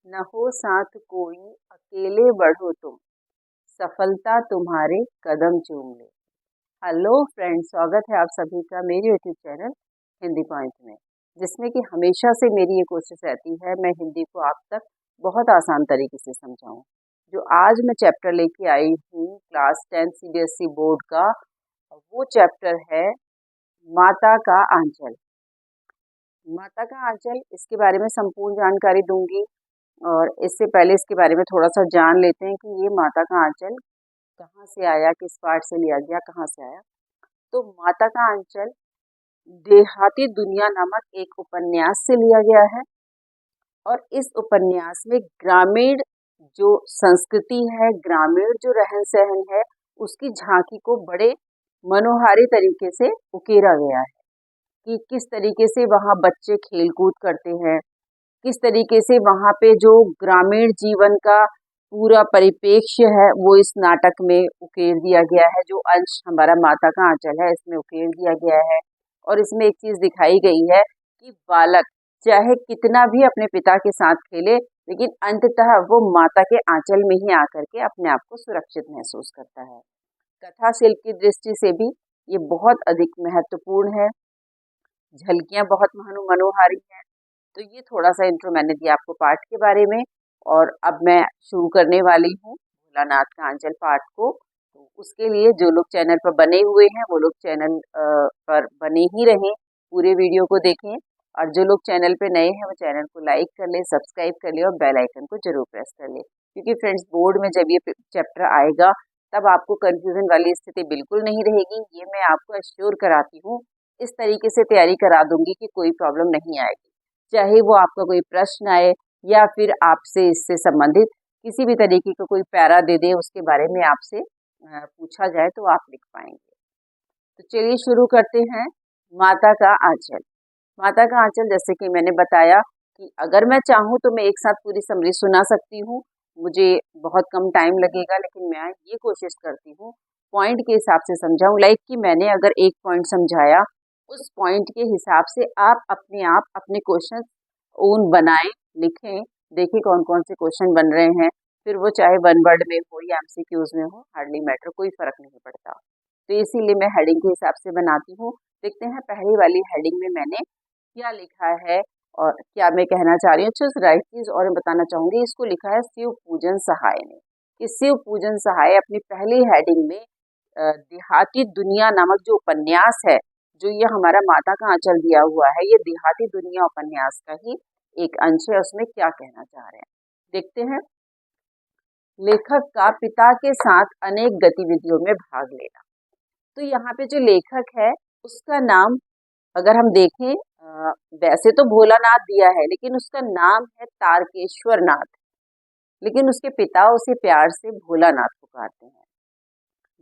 न हो साथ कोई अकेले बढ़ो तुम, सफलता तुम्हारे कदम चूम ले। हेलो फ्रेंड्स, स्वागत है आप सभी का मेरे यूट्यूब चैनल हिंदी पॉइंट में, जिसमें कि हमेशा से मेरी ये कोशिश रहती है मैं हिंदी को आप तक बहुत आसान तरीके से समझाऊं। जो आज मैं चैप्टर लेके आई हूँ क्लास 10 सीबीएसई बोर्ड का, वो चैप्टर है माता का आंचल। माता का आंचल, इसके बारे में संपूर्ण जानकारी दूंगी। और इससे पहले इसके बारे में थोड़ा सा जान लेते हैं कि ये माता का आंचल कहाँ से आया, किस पार्ट से लिया गया, कहाँ से आया। तो माता का आंचल देहाती दुनिया नामक एक उपन्यास से लिया गया है। और इस उपन्यास में ग्रामीण जो संस्कृति है, ग्रामीण जो रहन सहन है, उसकी झांकी को बड़े मनोहारी तरीके से उकेरा गया है कि किस तरीके से वहाँ बच्चे खेल कूद करते हैं, किस तरीके से वहाँ पे जो ग्रामीण जीवन का पूरा परिप्रेक्ष्य है वो इस नाटक में उकेर दिया गया है। जो अंश हमारा माता का आंचल है इसमें उकेर दिया गया है। और इसमें एक चीज दिखाई गई है कि बालक चाहे कितना भी अपने पिता के साथ खेले, लेकिन अंततः वो माता के आंचल में ही आकर के अपने आप को सुरक्षित महसूस करता है। कथा शिल्प की दृष्टि से भी ये बहुत अधिक महत्वपूर्ण है। झलकियां बहुत मनोहारी हैं। तो ये थोड़ा सा इंट्रो मैंने दिया आपको पाठ के बारे में, और अब मैं शुरू करने वाली हूँ भोलानाथ का आंचल पाठ को। तो उसके लिए जो लोग चैनल पर बने हुए हैं वो लोग चैनल पर बने ही रहें, पूरे वीडियो को देखें। और जो लोग चैनल पे नए हैं वो चैनल को लाइक कर ले, सब्सक्राइब कर ले और बेल आइकन को जरूर प्रेस कर ले, क्योंकि फ्रेंड्स बोर्ड में जब ये चैप्टर आएगा तब आपको कंफ्यूजन वाली स्थिति बिल्कुल नहीं रहेगी। ये मैं आपको एश्योर कराती हूँ। इस तरीके से तैयारी करा दूंगी कि कोई प्रॉब्लम नहीं आएगी, चाहे वो आपका कोई प्रश्न आए या फिर आपसे इससे संबंधित किसी भी तरीके का कोई पैरा दे दे, उसके बारे में आपसे पूछा जाए तो आप लिख पाएंगे। तो चलिए शुरू करते हैं। माता का आंचल। माता का आंचल, जैसे कि मैंने बताया कि अगर मैं चाहूँ तो मैं एक साथ पूरी समरी सुना सकती हूँ, मुझे बहुत कम टाइम लगेगा, लेकिन मैं ये कोशिश करती हूँ पॉइंट के हिसाब से समझाऊं। लाइक कि मैंने अगर एक पॉइंट समझाया, उस पॉइंट के हिसाब से आप अपने क्वेश्चन ओन बनाएं, लिखें, देखिए कौन कौन से क्वेश्चन बन रहे हैं। फिर वो चाहे वन वर्ड में हो या एमसीक्यूज में हो, हार्डली मैटर, कोई फर्क नहीं पड़ता। तो इसीलिए मैं हेडिंग के हिसाब से बनाती हूँ। देखते हैं पहली वाली हेडिंग में मैंने क्या लिखा है और क्या मैं कहना चाह रही हूँ। अच्छा, राइट चीज और मैं बताना चाहूंगी, इसको लिखा है शिव पूजन सहाय ने। कि शिव पूजन सहाय अपनी पहली हेडिंग में देहाती दुनिया नामक जो उपन्यास है, जो ये हमारा माता का आंचल दिया हुआ है, ये देहाती दुनिया उपन्यास का ही एक अंश है। उसमें क्या कहना चाह रहे हैं देखते हैं। लेखक का पिता के साथ अनेक गतिविधियों में भाग लेना। तो यहाँ पे जो लेखक है उसका नाम अगर हम देखें, वैसे तो भोलानाथ दिया है, लेकिन उसका नाम है तारकेश्वर नाथ, लेकिन उसके पिता उसे प्यार से भोलानाथ पुकारते हैं।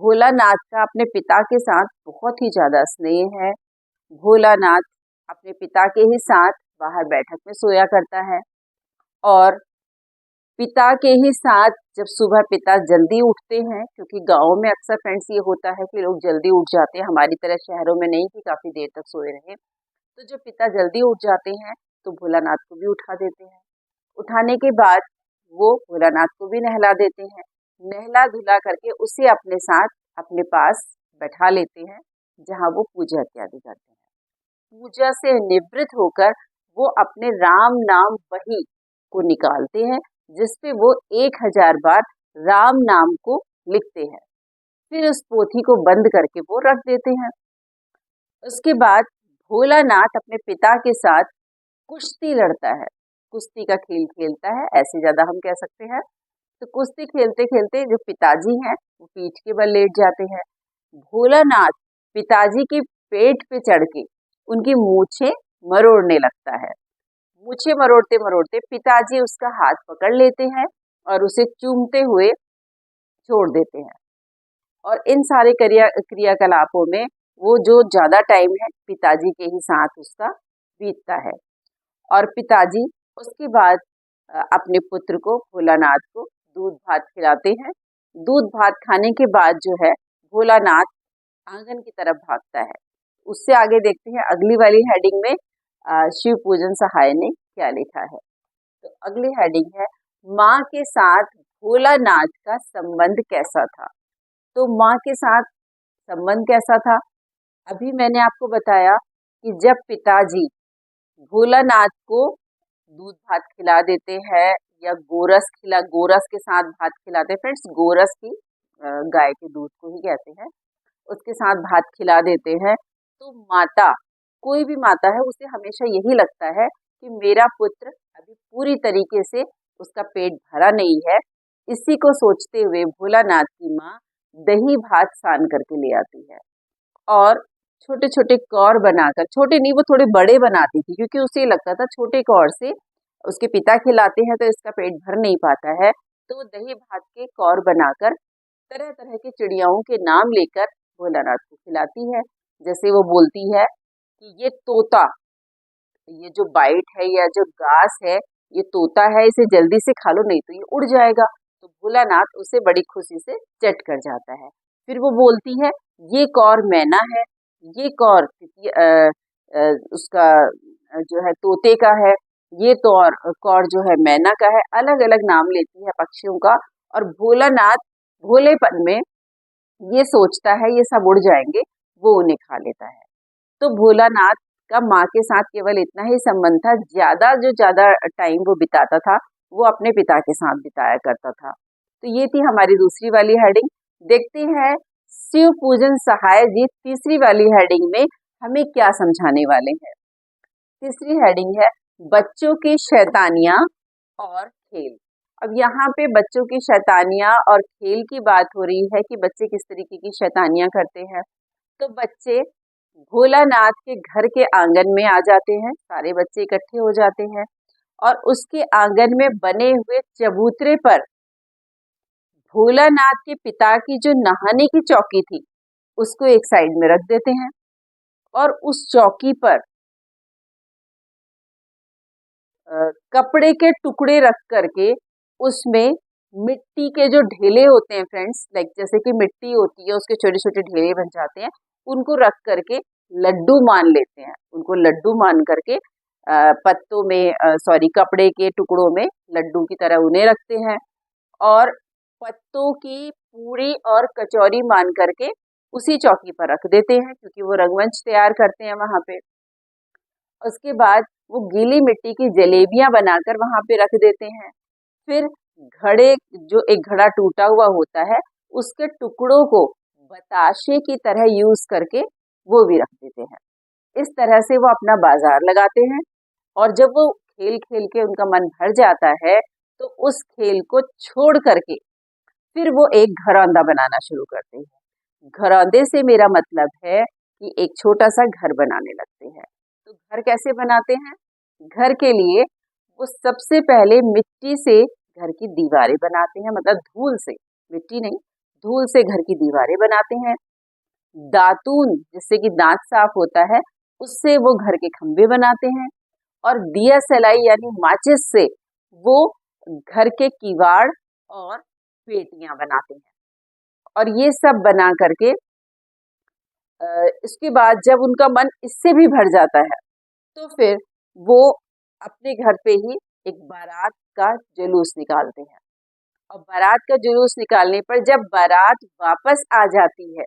भोलानाथ का अपने पिता के साथ बहुत ही ज्यादा स्नेह है। भोलानाथ अपने पिता के ही साथ बाहर बैठक में सोया करता है, और पिता के ही साथ जब सुबह पिता जल्दी उठते हैं, क्योंकि गाँव में अक्सर फ्रेंड्स ये होता है कि लोग जल्दी उठ जाते हैं, हमारी तरह शहरों में नहीं कि काफी देर तक सोए रहे। तो जब पिता जल्दी उठ जाते हैं तो भोलानाथ को भी उठा देते हैं। उठाने के बाद वो भोलानाथ को भी नहला देते हैं। नहला धुला करके उसे अपने साथ अपने पास बैठा लेते हैं, जहाँ वो पूजा इत्यादि करते हैं। पूजा से निवृत्त होकर वो अपने राम नाम वही को निकालते हैं, जिसपे वो 1000 बार राम नाम को लिखते हैं। फिर उस पोथी को बंद करके वो रख देते हैं। उसके बाद भोलानाथ अपने पिता के साथ कुश्ती लड़ता है, कुश्ती का खेल खेलता है, ऐसे ज्यादा हम कह सकते हैं। तो कुश्ती खेलते खेलते जो पिताजी हैं वो पीठ के बल लेट जाते हैं। भोलानाथ पिताजी के पेट पे चढ़ के उनकी मूछें मरोड़ने लगता है। मूछें मरोड़ते मरोड़ते पिताजी उसका हाथ पकड़ लेते हैं और उसे चूमते हुए छोड़ देते हैं। और इन सारे क्रियाकलापों में वो जो ज्यादा टाइम है पिताजी के ही साथ उसका बीतता है। और पिताजी उसके बाद अपने पुत्र को, भोलानाथ को, दूध भात खिलाते हैं। दूध भात खाने के बाद जो है भोलानाथ आंगन की तरफ भागता है। उससे आगे देखते हैं अगली वाली हेडिंग में शिव पूजन सहाय ने क्या लिखा है। तो अगली हेडिंग है माँ के साथ भोलानाथ का संबंध कैसा था। तो माँ के साथ संबंध कैसा था, अभी मैंने आपको बताया कि जब पिताजी भोलानाथ को दूध भात खिला देते हैं या गोरस के साथ भात खिलाते हैं। फ्रेंड्स, गोरस की गाय के दूध को ही कहते हैं, उसके साथ भात खिला देते हैं। तो माता, कोई भी माता है, उसे हमेशा यही लगता है कि मेरा पुत्र अभी पूरी तरीके से उसका पेट भरा नहीं है। इसी को सोचते हुए भोलानाथ की माँ दही भात सान करके ले आती है और छोटे छोटे कौर बनाकर, छोटे नहीं वो थोड़े बड़े बनाती थी, क्योंकि उसे लगता था छोटे कौर से उसके पिता खिलाते हैं तो इसका पेट भर नहीं पाता है। तो वो दही भात के कौर बनाकर तरह तरह की चिड़ियाओं के नाम लेकर भोलानाथ को खिलाती है। जैसे वो बोलती है कि ये तोता, ये जो बाइट है या जो घास है, ये तोता है, इसे जल्दी से खा लो नहीं तो ये उड़ जाएगा। तो भोलानाथ उसे बड़ी खुशी से चट कर जाता है। फिर वो बोलती है ये कौर मैना है, ये कौर उसका जो है तोते का है, ये तो और कौर जो है मैना का है। अलग अलग नाम लेती है पक्षियों का। और भोलानाथ भोलेपन में ये सोचता है ये सब उड़ जाएंगे, वो उन्हें खा लेता है। तो भोलानाथ का माँ के साथ केवल इतना ही संबंध था, ज्यादा टाइम वो बिताता था वो अपने पिता के साथ बिताया करता था। तो ये थी हमारी दूसरी वाली हेडिंग। देखते हैं शिव पूजन सहाय जी तीसरी वाली हेडिंग में हमें क्या समझाने वाले हैं। तीसरी हेडिंग है बच्चों की शैतानियां और खेल। अब यहाँ पे बच्चों की शैतानियां और खेल की बात हो रही है कि बच्चे किस तरीके की शैतानियां करते हैं। तो बच्चे भोलानाथ के घर के आंगन में आ जाते हैं, सारे बच्चे इकट्ठे हो जाते हैं और उसके आंगन में बने हुए चबूतरे पर भोलानाथ के पिता की जो नहाने की चौकी थी उसको एक साइड में रख देते हैं और उस चौकी पर कपड़े के टुकड़े रख करके उसमें मिट्टी के जो ढेले होते हैं फ्रेंड्स, लाइक जैसे कि मिट्टी होती है उसके छोटे छोटे ढेले बन जाते हैं, उनको रख करके लड्डू मान लेते हैं। उनको लड्डू मान करके पत्तों में सॉरी कपड़े के टुकड़ों में लड्डू की तरह उन्हें रखते हैं और पत्तों की पूरी और कचौरी मान करके उसी चौकी पर रख देते हैं, क्योंकि वो रंगमंच तैयार करते हैं वहां पे। उसके बाद वो गीली मिट्टी की जलेबियां बनाकर वहां पे रख देते हैं। फिर घड़े, जो एक घड़ा टूटा हुआ होता है उसके टुकड़ों को बताशे की तरह यूज करके वो भी रख देते हैं। इस तरह से वो अपना बाजार लगाते हैं और जब वो खेल खेल के उनका मन भर जाता है तो उस खेल को छोड़ करके फिर वो एक घरौंदा बनाना शुरू करते हैं। घरौंदे से मेरा मतलब है कि एक छोटा सा घर बनाने लगते हैं। तो घर कैसे बनाते हैं? घर के लिए वो सबसे पहले मिट्टी से घर की दीवारें बनाते हैं, मतलब धूल से, मिट्टी नहीं, धूल से घर की दीवारें बनाते हैं। दातून, जिससे कि दांत साफ होता है, उससे वो घर के खंभे बनाते हैं और दिया सलाई यानी माचिस से वो घर के किवाड़ और पेटियां बनाते हैं। और ये सब बना करके इसके बाद जब उनका मन इससे भी भर जाता है तो फिर वो अपने घर पे ही एक बारात का जुलूस निकालते हैं। और बारात का जुलूस निकालने पर जब बारात वापस आ जाती है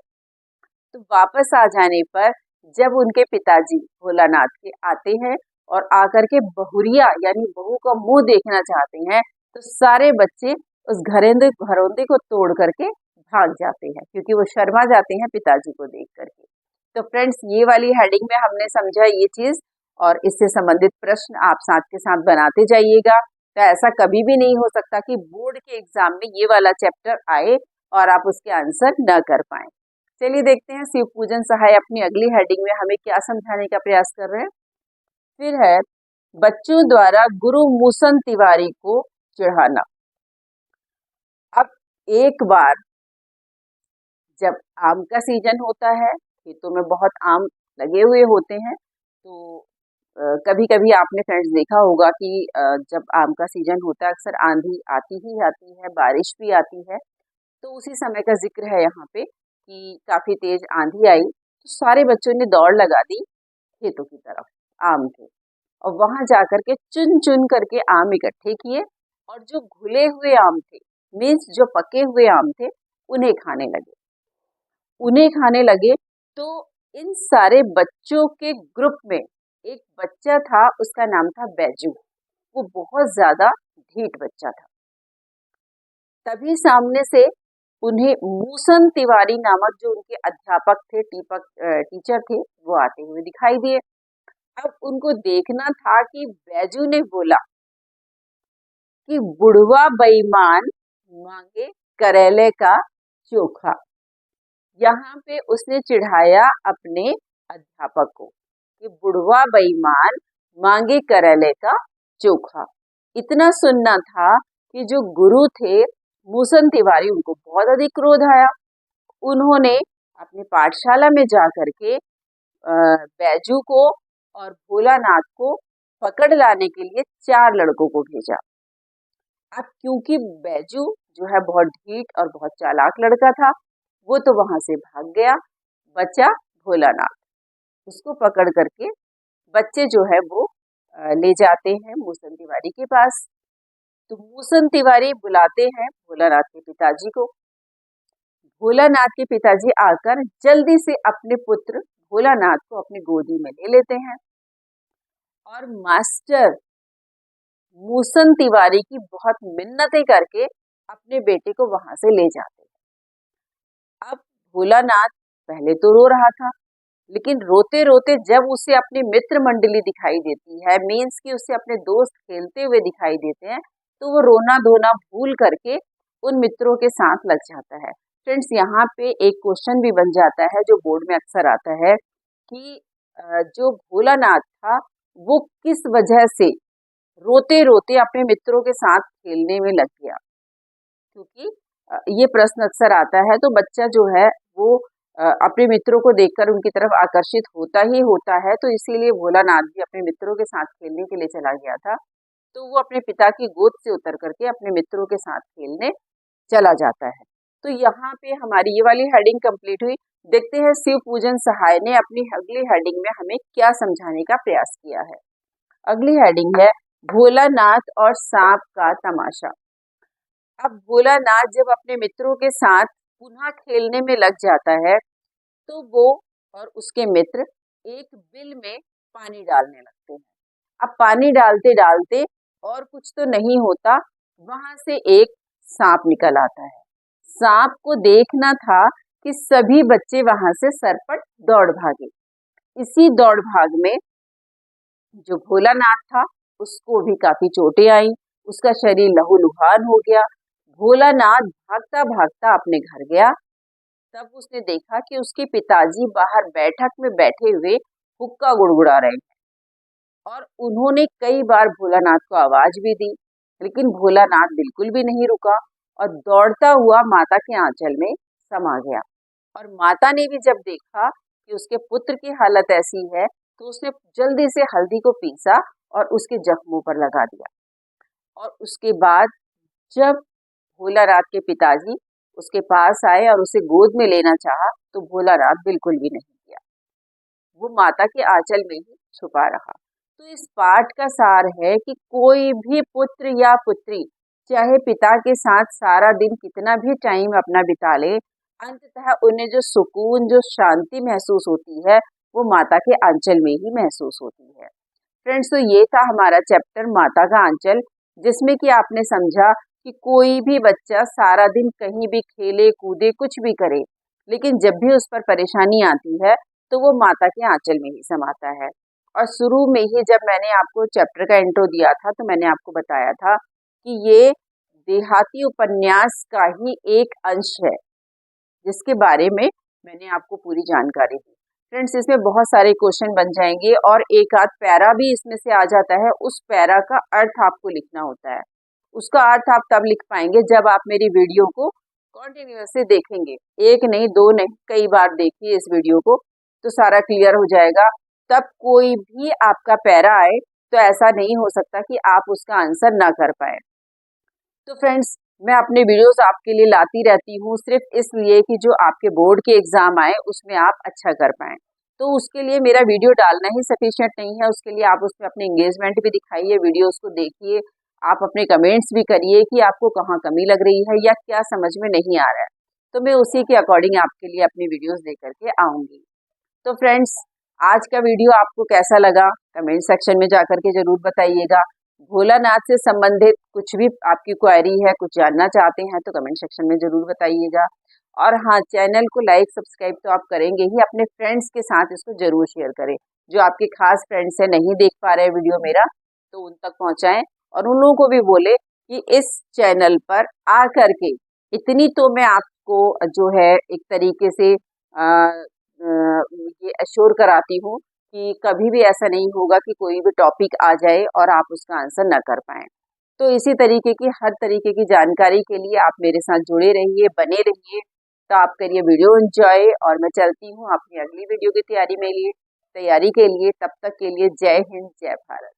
तो वापस आ जाने पर जब उनके पिताजी भोलानाथ के आते हैं और आकर के बहुरिया यानी बहू का मुंह देखना चाहते हैं तो सारे बच्चे उस घरौंदे को तोड़ करके भाग जाते हैं, क्योंकि वो शर्मा जाते हैं पिताजी को देख करके। तो फ्रेंड्स, ये वाली हेडिंग में हमने समझा ये चीज और इससे संबंधित प्रश्न आप साथ के साथ बनाते जाइएगा। तो ऐसा कभी भी नहीं हो सकता कि बोर्ड के एग्जाम में ये वाला चैप्टर आए और आप उसके आंसर न कर पाए। चलिए देखते हैं शिव पूजन सहाय अपनी अगली हेडिंग में हमें क्या समझाने का प्रयास कर रहे हैं। फिर है बच्चों द्वारा गुरु मूसन तिवारी को चिढ़ाना। अब एक बार जब आम का सीजन होता है, खेतों में बहुत आम लगे हुए होते हैं, तो कभी कभी आपने फ्रेंड्स देखा होगा कि जब आम का सीजन होता है अक्सर आंधी आती ही आती है, बारिश भी आती है। तो उसी समय का जिक्र है यहाँ पे कि काफी तेज आंधी आई तो सारे बच्चों ने दौड़ लगा दी खेतों की तरफ आम के। और वहां जाकर के चुन चुन करके आम इकट्ठे किए और जो घुले हुए आम थे, मीन्स जो पके हुए आम थे, उन्हें खाने लगे। तो इन सारे बच्चों के ग्रुप में एक बच्चा था, उसका नाम था बैजू। वो बहुत ज्यादा ढीठ बच्चा था। तभी सामने से उन्हें मूसन तिवारी नामक जो उनके अध्यापक थे, टीचर थे, वो आते हुए दिखाई दिए। अब उनको देखना था कि बैजू ने बोला कि बुढ़वा बेईमान मांगे करेले का चोखा। यहाँ पे उसने चिढ़ाया अपने अध्यापक को कि बुढ़वा बेईमान मांगे करेले का चोखा। इतना सुनना था कि जो गुरु थे मूसन तिवारी, उनको बहुत अधिक क्रोध आया। उन्होंने अपनी पाठशाला में जाकर के बैजू को और भोलानाथ को पकड़ लाने के लिए 4 लड़कों को भेजा। अब क्योंकि बैजू जो है बहुत ढीठ और बहुत चालाक लड़का था, वो तो वहां से भाग गया। बचा भोलानाथ। उसको पकड़ करके बच्चे जो है वो ले जाते हैं मूसन तिवारी के पास। तो मूसन तिवारी बुलाते हैं भोलानाथ के पिताजी को। भोलानाथ के पिताजी आकर जल्दी से अपने पुत्र भोलानाथ को अपनी गोदी में ले लेते हैं और मास्टर मूसन तिवारी की बहुत मिन्नतें करके अपने बेटे को वहां से ले जाते हैं। अब भोलानाथ पहले तो रो रहा था, लेकिन रोते रोते जब उसे अपनी मित्र मंडली दिखाई देती है, मीन्स कि उसे अपने दोस्त खेलते हुए दिखाई देते हैं, तो वो रोना धोना भूल करके उन मित्रों के साथ लग जाता है। फ्रेंड्स, यहाँ पे एक क्वेश्चन भी बन जाता है जो बोर्ड में अक्सर आता है कि जो भोलानाथ था वो किस वजह से रोते रोते अपने मित्रों के साथ खेलने में लग गया। क्योंकि ये प्रश्न अक्सर आता है, तो बच्चा जो है वो अपने मित्रों को देखकर उनकी तरफ आकर्षित होता ही होता है। तो इसीलिए भोलानाथ भी अपने मित्रों के साथ खेलने के लिए चला गया था। तो वो अपने पिता की गोद से उतर करके अपने मित्रों के साथ खेलने चला जाता है। तो यहाँ पे हमारी ये वाली हेडिंग कंप्लीट हुई। देखते हैं शिव पूजन सहाय ने अपनी अगली हेडिंग में हमें क्या समझाने का प्रयास किया है। अगली हेडिंग है भोलानाथ और सांप का तमाशा। अब भोलानाथ जब अपने मित्रों के साथ पुनः खेलने में लग जाता है, तो वो और उसके मित्र एक बिल में पानी डालने लगते हैं। अब पानी डालते डालते और कुछ तो नहीं होता, वहां से एक सांप निकल आता है। सांप को देखना था कि सभी बच्चे वहां से सरपट दौड़ भागे। इसी दौड़ भाग में जो भोलानाथ था उसको भी काफी चोटें आई, उसका शरीर लहूलुहान हो गया। भोलानाथ भागता भागता अपने घर गया। तब उसने देखा कि उसके पिताजी बाहर बैठक में बैठे हुए हुक्का गुड़गुड़ा रहे हैं और उन्होंने कई बार भोलानाथ को आवाज भी दी, लेकिन भोलानाथ बिल्कुल भी नहीं रुका और दौड़ता हुआ माता के आंचल में समा गया। और माता ने भी जब देखा कि उसके पुत्र की हालत ऐसी है, तो उसने जल्दी से हल्दी को पीसा और उसके जख्मों पर लगा दिया। और उसके बाद जब भोलानाथ के पिताजी उसके पास आए और उसे गोद में लेना चाहा, तो भोलानाथ बिल्कुल भी नहीं किया, वो माता के आंचल में ही छुपा रहा। तो इस पाठ का सार है कि कोई भी पुत्र या पुत्री चाहे पिता के साथ सारा दिन कितना भी टाइम अपना बिता ले, अंततः उन्हें जो सुकून, जो शांति महसूस होती है, वो माता के आंचल में ही महसूस होती है। फ्रेंड्स, तो ये था हमारा चैप्टर माता का आंचल, जिसमें कि आपने समझा कि कोई भी बच्चा सारा दिन कहीं भी खेले कूदे कुछ भी करे, लेकिन जब भी उस पर परेशानी आती है तो वो माता के आंचल में ही समाता है। और शुरू में ही जब मैंने आपको चैप्टर का इंट्रो दिया था, तो मैंने आपको बताया था कि ये देहाती उपन्यास का ही एक अंश है, जिसके बारे में मैंने आपको पूरी जानकारी दी। फ्रेंड्स, इसमें बहुत सारे क्वेश्चन बन जाएंगे और एक आध पैरा भी इसमें से आ जाता है। उस पैरा का अर्थ आपको लिखना होता है। उसका अर्थ आप तब लिख पाएंगे जब आप मेरी वीडियो को कंटिन्यूअसली देखेंगे। एक नहीं, दो नहीं, कई बार देखिए इस वीडियो को, तो सारा क्लियर हो जाएगा। तब कोई भी आपका पैरा आए तो ऐसा नहीं हो सकता कि आप उसका आंसर ना कर पाए। तो फ्रेंड्स, मैं अपने वीडियोस आपके लिए लाती रहती हूँ सिर्फ इसलिए कि जो आपके बोर्ड के एग्जाम आए उसमें आप अच्छा कर पाएं। तो उसके लिए मेरा वीडियो डालना ही सफिशिएंट नहीं है, उसके लिए आप उसमें अपनी एंगेजमेंट भी दिखाइए, वीडियोस को देखिए, आप अपने कमेंट्स भी करिए कि आपको कहाँ कमी लग रही है या क्या समझ में नहीं आ रहा है। तो मैं उसी के अकॉर्डिंग आपके लिए अपनी वीडियोस लेकर के आऊँगी। तो फ्रेंड्स, आज का वीडियो आपको कैसा लगा कमेंट सेक्शन में जाकर के ज़रूर बताइएगा। भोलानाथ से संबंधित कुछ भी आपकी क्वेरी है, कुछ जानना चाहते हैं तो कमेंट सेक्शन में ज़रूर बताइएगा। और हाँ, चैनल को लाइक सब्सक्राइब तो आप करेंगे ही, अपने फ्रेंड्स के साथ इसको ज़रूर शेयर करें। जो आपके खास फ्रेंड्स हैं, नहीं देख पा रहे वीडियो मेरा, तो उन तक पहुँचाएँ और उन लोगों को भी बोले कि इस चैनल पर आ कर के इतनी तो मैं आपको जो है एक तरीके से ये एश्योर कराती हूँ कि कभी भी ऐसा नहीं होगा कि कोई भी टॉपिक आ जाए और आप उसका आंसर न कर पाएँ। तो इसी तरीके की हर तरीके की जानकारी के लिए आप मेरे साथ जुड़े रहिए, बने रहिए। तो आप करिए वीडियो एंजॉय और मैं चलती हूँ अपनी अगली वीडियो की तैयारी के लिए। तब तक के लिए जय हिंद, जय भारत।